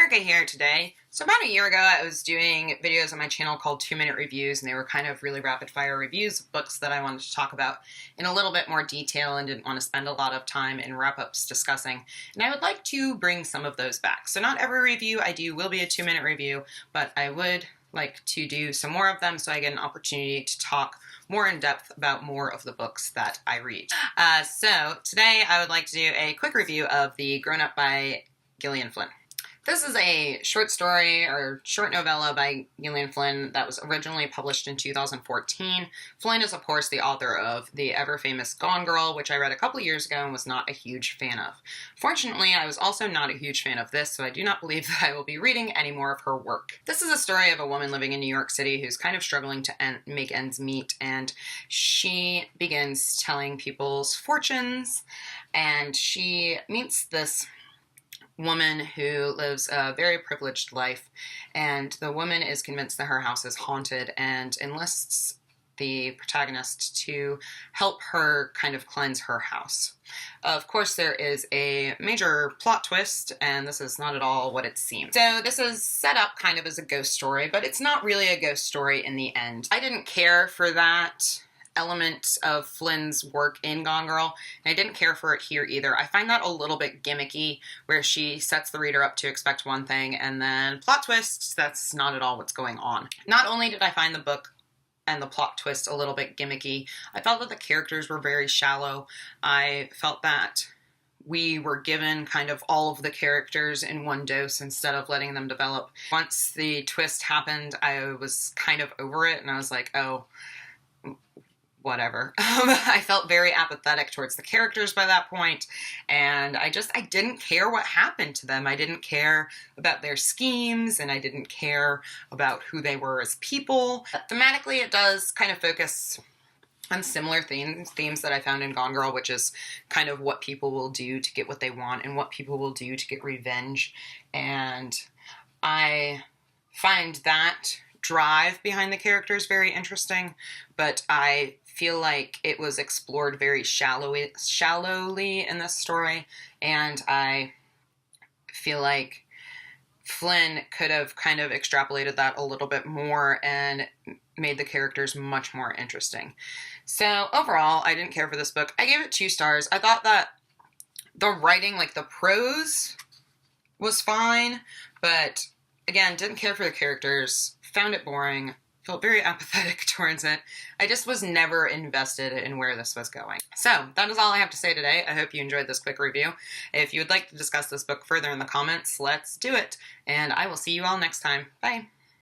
Erica here today. So about a year ago, I was doing videos on my channel called 2-minute reviews, and they were kind of really rapid-fire reviews of books that I wanted to talk about in a little bit more detail and didn't want to spend a lot of time in wrap-ups discussing. And I would like to bring some of those back. So not every review I do will be a 2-minute review, but I would like to do some more of them so I get an opportunity to talk more in depth about more of the books that I read. So today I would like to do a quick review of the Grownup by Gillian Flynn. This is a short story or short novella by Gillian Flynn that was originally published in 2014. Flynn is, of course, the author of the ever-famous Gone Girl, which I read a couple years ago and was not a huge fan of. Fortunately, I was also not a huge fan of this, so I do not believe that I will be reading any more of her work. This is a story of a woman living in New York City who's kind of struggling to make ends meet, and she begins telling people's fortunes, and she meets this woman who lives a very privileged life, and the woman is convinced that her house is haunted and enlists the protagonist to help her kind of cleanse her house. Of course, there is a major plot twist, and this is not at all what it seems. So this is set up kind of as a ghost story, but it's not really a ghost story in the end. I didn't care for that element of Flynn's work in Gone Girl, and I didn't care for it here either. I find that a little bit gimmicky, where she sets the reader up to expect one thing, and then plot twists, that's not at all what's going on. Not only did I find the book and the plot twist a little bit gimmicky, I felt that the characters were very shallow. I felt that we were given kind of all of the characters in one dose instead of letting them develop. Once the twist happened, I was kind of over it, and I was like, oh, whatever. I felt very apathetic towards the characters by that point, and I didn't care what happened to them. I didn't care about their schemes, and I didn't care about who they were as people. Thematically, it does kind of focus on similar themes that I found in Gone Girl, which is kind of what people will do to get what they want and what people will do to get revenge, and I find that drive behind the characters very interesting, but I feel like it was explored very shallowly in this story, and I feel like Flynn could have kind of extrapolated that a little bit more and made the characters much more interesting. So overall, I didn't care for this book. I gave it 2 stars. I thought that the writing, like the prose, was fine, but again, didn't care for the characters, found it boring, felt very apathetic towards it. I just was never invested in where this was going. So that is all I have to say today. I hope you enjoyed this quick review. If you would like to discuss this book further in the comments, let's do it. And I will see you all next time. Bye.